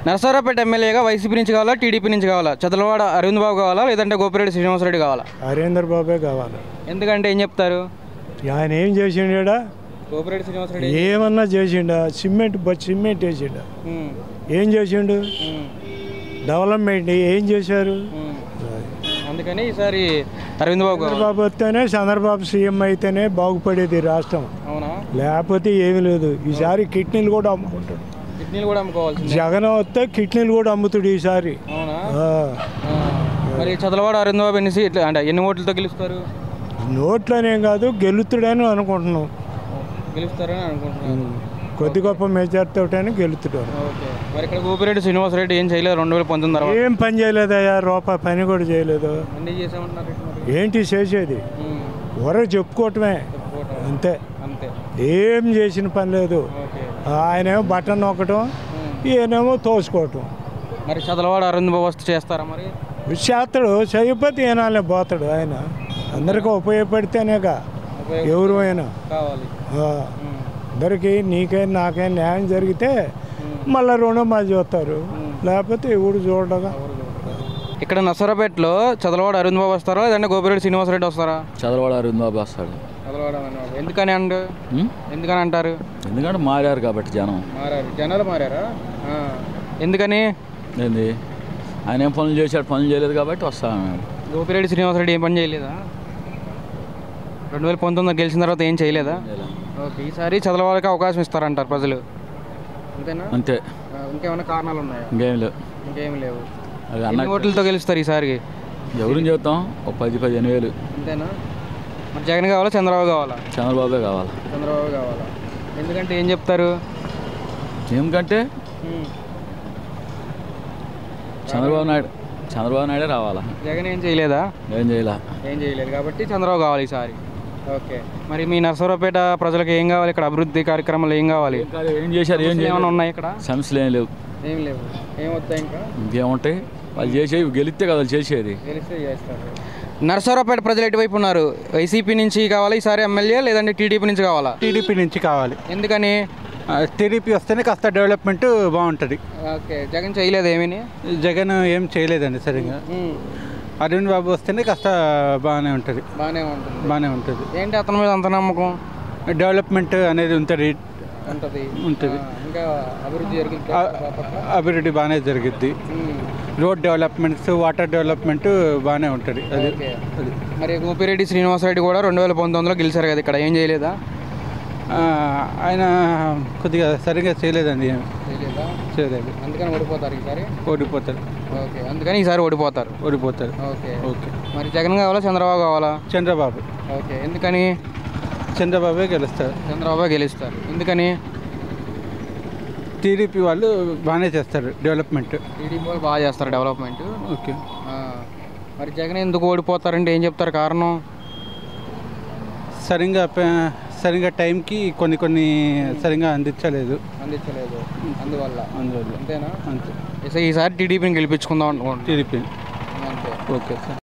నరసరావుపేట ఎమ్మెల్యేగా వైసీపీ నుంచి కావాలా, టీడీపీ నుంచి కావాలా? చదలవాడ అరవింద్ బాబు కావాలా, లేదంటే గోపిరెడ్డి శ్రీనివాసరెడ్డి కావాలా? హరీందర్ బాబే కావాలి. ఎందుకంటే ఏం చెప్తారు? ఆయన ఏం చేసిండా? గోపిరెడ్డి శ్రీనివాసరెడ్డి ఏమన్నా చేసిండా? సిమెంట్ వేసిండా? ఏం చేసిండు? డెవలప్మెంట్ ఏం చేశారు? అందుకని ఈసారి అరవింద్ బాబు చంద్రబాబు వస్తేనే, చంద్రబాబు సీఎం అయితేనే బాగుపడేది రాష్ట్రం. అవునా? లేకపోతే ఏమీ లేదు. ఈసారి కిడ్నీలు కూడా అమ్ముకుంటాడు. కిడ్నీలు కూడా అమ్ముకోవాలి. జగన్ వస్తే కిడ్నీలు కూడా అమ్ముతాడు ఈసారి. అవునా? మరి చదలవాడ అరవింద్ బాబు ఎన్ని సీట్లు అంటే ఎన్ని ఓట్లతో గెలుస్తారు? నోట్లోనేం కాదు, గెలుతుడని అనుకుంటున్నాం. గెలుస్తారని అనుకుంటున్నాను. కొద్ది గొప్ప మెజార్టీతోటని గెలుతుడారు. మరి ఇక్కడ గోపిరెడ్డి శ్రీనివాసరెడ్డి ఏం చేయలేదు 2019 తర్వాత? ఏం పని చేయలేదయ్యా, రూపాయి పని కూడా చేయలేదు. ఏంటి చేసేది? వరకు చెప్పుకోవటమే అంతే. ఏం చేసిన పని లేదు. ఆయనేమో బటన్ నొక్కటం, ఈయనేమో తోసుకోవటం. మరి చదలవాడ అరవింద్ బాబు వస్తే చేస్తారా? మరి చేస్తాడు, చేయకపోతే ఈయన పోతాడు. ఆయన అందరికీ ఉపయోగపడితేనేగా ఎవరు అయినా కావాలి. అందరికీ నీకైనా నాకైనా న్యాయం జరిగితే మళ్ళీ రుణమాలు చూస్తారు, లేకపోతే ఎవడు చూడగా. ఇక్కడ నరసరావుపేటలో చదలవాడ అరవింద్ బాబు వస్తారా, లేదంటే గోపిరెడ్డి శ్రీనివాసరెడ్డి వస్తారా? చదలవాడ అరవింద్ బాబు వస్తాడు. ఎందుకని ఎందుకని అంటారు? ఎందుకంటే మారారు కాబట్టి జనాలు మారారా? ఎందుకని? ఏంది ఆయన ఏం పనులు చేశాడు? పనులు చేయలేదు కాబట్టి వస్తాను. గోపిరెడ్డి శ్రీనివాసరెడ్డి ఏం పని చేయలేదా? 2019 గెలిచిన తర్వాత ఏం చేయలేదా? ఓకే, ఈసారి చదలవాళ్ళకి అవకాశం ఇస్తారంటారు ప్రజలు, అంతేనా? అంతే. ఇంకేమైనా కారణాలు ఉన్నాయా? ఇంకేం లేవు. ఎన్ని ఓట్లతో గెలుస్తారు ఈసారి? ఎవరిని చెప్తాం, ఒక 10-15 వేలు. అంతేనా? మరి జగన్ కావాలా, చంద్రబాబు కావాలా? చంద్రబాబే కావాలి. చంద్రబాబు కావాలా? ఎందుకంటే ఏం చెప్తారు? ఏమికంటే చంద్రబాబు నాయుడే రావాలా. జగన్ ఏం చేయలేదా? ఏం చేయలేదు కాబట్టి చంద్రబాబు కావాలి ఈసారి. ఓకే, మరి మీ నరసరావుపేట ప్రజలకు ఏం కావాలి? ఇక్కడ అభివృద్ధి కార్యక్రమాలు ఏం కావాలి? ఏం చేశారు? ఏమైనా ఉన్నాయి ఇక్కడ? సమస్యలు ఏం లేవు. ఏం వస్తాయి? ఇంకా ఇంకేముంటాయి? వాళ్ళు చేసేవి గెలిస్తే కదా చేసేది. గెలిస్తే చేస్తారు. నరసరావుపేట ప్రజలు ఎటువైపు ఉన్నారు? వైసీపీ నుంచి కావాలి ఈసారి ఎమ్మెల్యే, లేదంటే టీడీపీ నుంచి కావాలా? టీడీపీ నుంచి కావాలి. ఎందుకని? టీడీపీ వస్తేనే కాస్త డెవలప్మెంట్ బాగుంటుంది. ఓకే, జగన్ చేయలేదు ఏమీ? జగన్ ఏం చేయలేదండి సరిగ్గా. అరవింద్ బాబు వస్తేనే కాస్త బాగానే ఉంటుంది. ఏంటి అతని మీద అంత నమ్మకం? డెవలప్మెంట్ అనేది ఉంటుంది. ఇంకా అభివృద్ధి బాగానే జరిగిద్ది. రోడ్ డెవలప్మెంట్స్, వాటర్ డెవలప్మెంట్ బాగానే ఉంటుంది. అది మరి గోపిరెడ్డి శ్రీనివాసరెడ్డి కూడా 2019లో గెలిచారు కదా, ఇక్కడ ఏం చేయలేదా? ఆయన కొద్దిగా సరిగ్గా చేయలేదండి. చేయలేదు. అందుకని ఓడిపోతారు ఈసారి? ఓడిపోతారు. ఓకే, అందుకని ఈసారి ఓడిపోతారు. ఓకే. మరి జగన్ కావాలా, చంద్రబాబు కావాలా? చంద్రబాబు. ఓకే, ఎందుకని? చంద్రబాబే గెలుస్తారు. ఎందుకని? టీడీపీ వాళ్ళు బాగానే చేస్తారు డెవలప్మెంట్. టీడీపీ వాళ్ళు బాగా చేస్తారు డెవలప్మెంట్. ఓకే. మరి జగన్ ఎందుకు ఓడిపోతారంటే ఏం చెప్తారు కారణం? సరిగ్గా టైంకి కొన్ని సరిగ్గా అందించలేదు. అందువల్ల అంతేనా? అంతే. ఈసారి టీడీపీని గెలిపించుకుందాం అనుకోండి. టీడీపీ. అంతే. Okay sir.